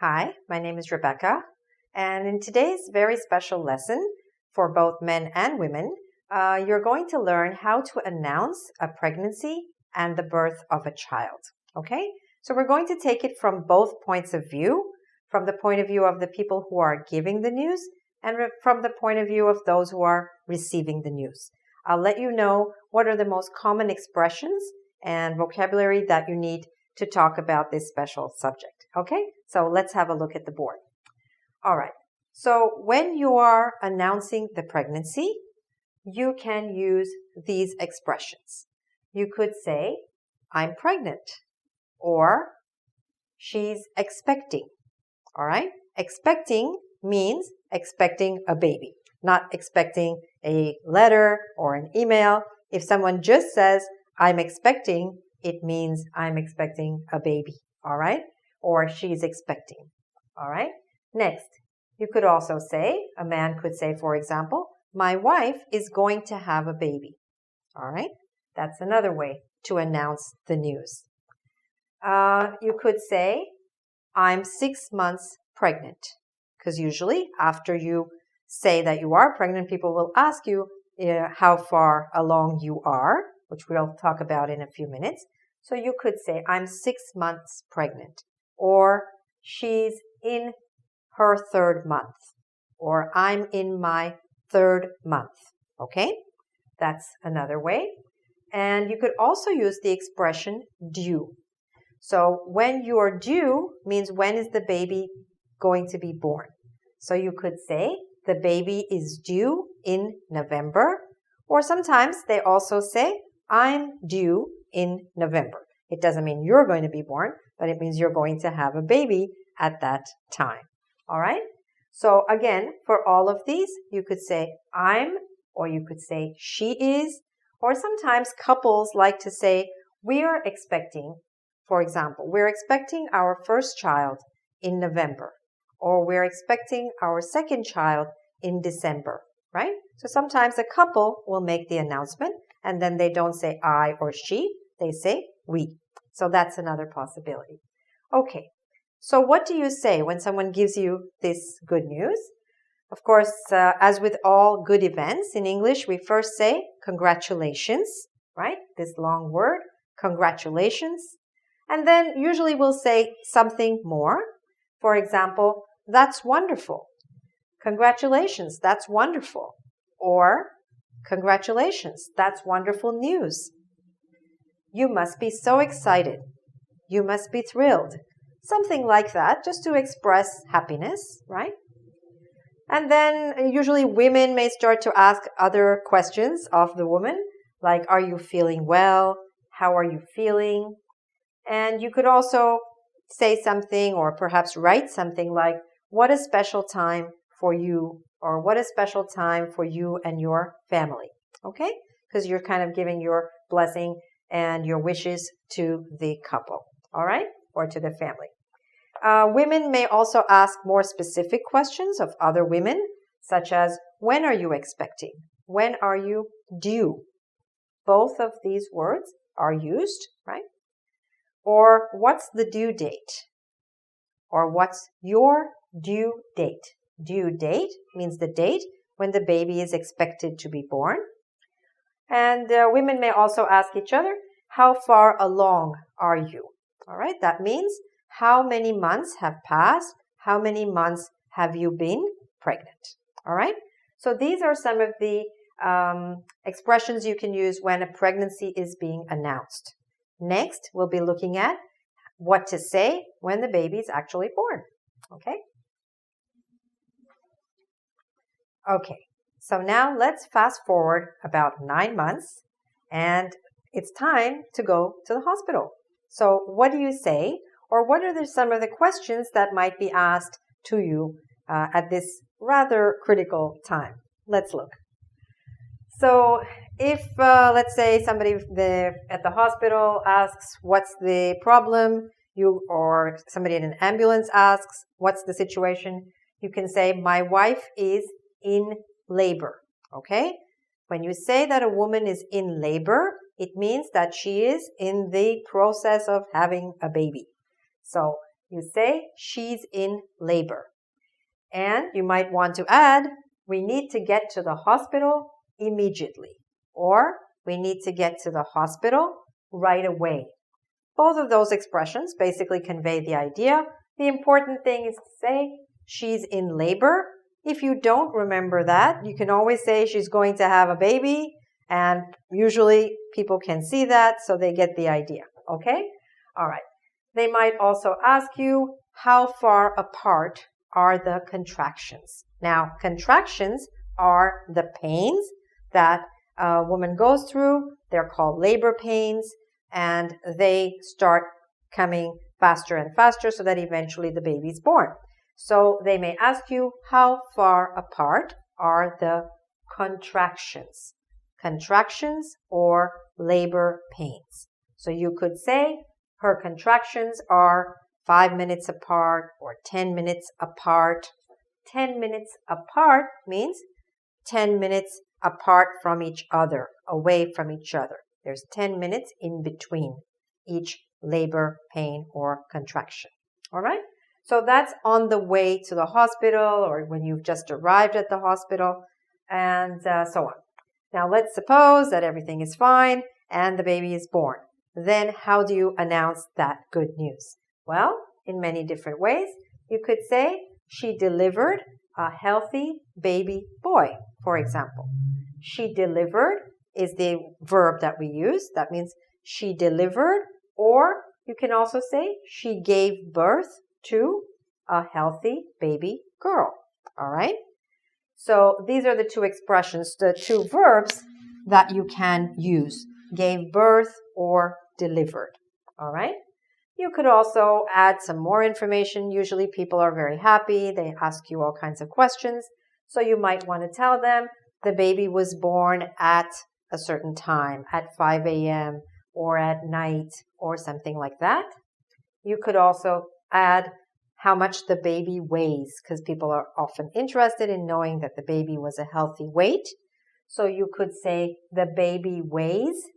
Hi, my name is Rebecca, and in today's very special lesson for both men and women, you're going to learn how to announce a pregnancy and the birth of a child, okay? So we're going to take it from both points of view, from the point of view of the people who are giving the news and from the point of view of those who are receiving the news. I'll let you know what are the most common expressions and vocabulary that you need to talk about this special subject, okay? So let's have a look at the board. All right, so when you are announcing the pregnancy, you can use these expressions. You could say, I'm pregnant, or she's expecting, all right? Expecting means expecting a baby, not expecting a letter or an email. If someone just says, I'm expecting, it means I'm expecting a baby, all right? Or she's expecting, all right? Next, you could also say, a man could say, for example, my wife is going to have a baby, all right? That's another way to announce the news. You could say, I'm 6 months pregnant, because usually after you say that you are pregnant, people will ask you how far along you are, which we'll talk about in a few minutes. So you could say, I'm 6 months pregnant, or she's in her 3rd month, or I'm in my 3rd month, okay? That's another way. And you could also use the expression due. So when you're due means when is the baby going to be born? So you could say the baby is due in November, or sometimes they also say I'm due in November. It doesn't mean you're going to be born, but it means you're going to have a baby at that time. All right? So again, for all of these, you could say I'm, or you could say she is, or sometimes couples like to say we're expecting, for example, we're expecting our first child in November, or we're expecting our 2nd child in December, right? So sometimes a couple will make the announcement and then they don't say I or she, they say we. So that's another possibility. Okay, so what do you say when someone gives you this good news? Of course, as with all good events in English, we first say congratulations, right? This long word, congratulations. And then usually we'll say something more. For example, that's wonderful. Congratulations, that's wonderful. Or congratulations, that's wonderful news. You must be so excited. You must be thrilled. Something like that, just to express happiness, right? And then usually women may start to ask other questions of the woman, like, are you feeling well? How are you feeling? And you could also say something or perhaps write something like, what a special time for you, or what a special time for you and your family, okay? Because you're kind of giving your blessing and your wishes to the couple, all right? Or to the family. Women may also ask more specific questions of other women, such as, when are you expecting? When are you due? Both of these words are used, right? Or what's the due date? Or what's your due date? Due date means the date when the baby is expected to be born. And women may also ask each other, how far along are you? All right, that means how many months have passed? How many months have you been pregnant? All right, so these are some of the expressions you can use when a pregnancy is being announced. Next, we'll be looking at what to say when the baby is actually born. Okay? Okay, so now let's fast forward about 9 months, and it's time to go to the hospital. So what do you say, or what are some of the questions that might be asked to you at this rather critical time? Let's look. So if, let's say, somebody at the hospital asks, what's the problem? Or somebody in an ambulance asks, what's the situation? You can say, my wife is in labor, okay? When you say that a woman is in labor, it means that she is in the process of having a baby. So You say, she's in labor. And you might want to add, we need to get to the hospital immediately. Or, we need to get to the hospital right away. Both of those expressions basically convey the idea. The important thing is to say, she's in labor. If you don't remember that, you can always say she's going to have a baby. And usually people can see that, so they get the idea. Okay? All right. They might also ask you, how far apart are the contractions? Now, contractions are the pains that a woman goes through. They're called labor pains, and they start coming faster and faster so that eventually the baby's born. So they may ask you, how far apart are the contractions? Contractions or labor pains. So you could say her contractions are 5 minutes apart or 10 minutes apart. 10 minutes apart means 10 minutes apart from each other, away from each other. There's 10 minutes in between each labor pain or contraction. All right? So that's on the way to the hospital or when you've just arrived at the hospital and so on. Now let's suppose that everything is fine and the baby is born. Then how do you announce that good news? Well, in many different ways. You could say, she delivered a healthy baby boy, for example. She delivered is the verb that we use. That means she delivered, or you can also say she gave birth to a healthy baby girl. All right? So these are the two expressions, the two verbs that you can use. Gave birth or delivered. All right? You could also add some more information. Usually people are very happy. They ask you all kinds of questions. So you might want to tell them the baby was born at a certain time, at 5 a.m. or at night or something like that. You could also add how much the baby weighs because people are often interested in knowing that the baby was a healthy weight. So you could say the baby weighs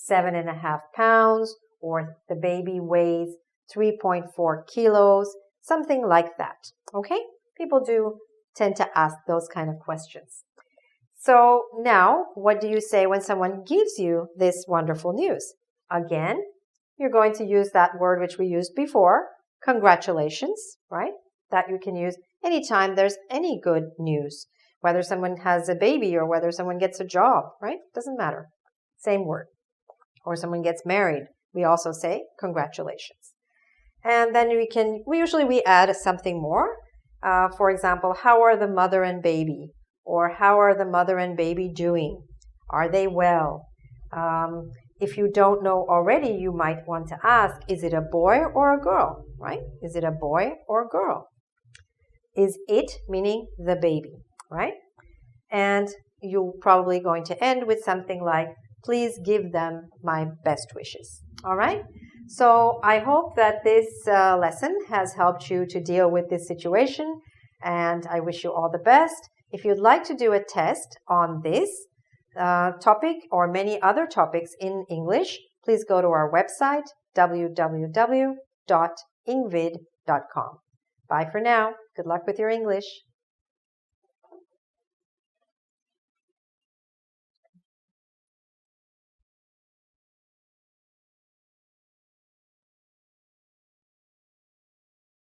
7.5 pounds or the baby weighs 3.4 kilos, something like that. Okay? People do tend to ask those kind of questions. So now, what do you say when someone gives you this wonderful news? Again, you're going to use that word which we used before, congratulations, right? That you can use anytime there's any good news, whether someone has a baby or whether someone gets a job, right? Doesn't matter. Same word. Or someone gets married. We also say congratulations. And then we usually add something more. For example, how are the mother and baby? Or how are the mother and baby doing? Are they well? If you don't know already, you might want to ask, is it a boy or a girl, right? Is it a boy or a girl? Is it, meaning the baby, right? And you're probably going to end with something like, please give them my best wishes, all right? So I hope that this lesson has helped you to deal with this situation, and I wish you all the best. If you'd like to do a test on this topic or many other topics in English, please go to our website, www.engvid.com. Bye for now. Good luck with your English.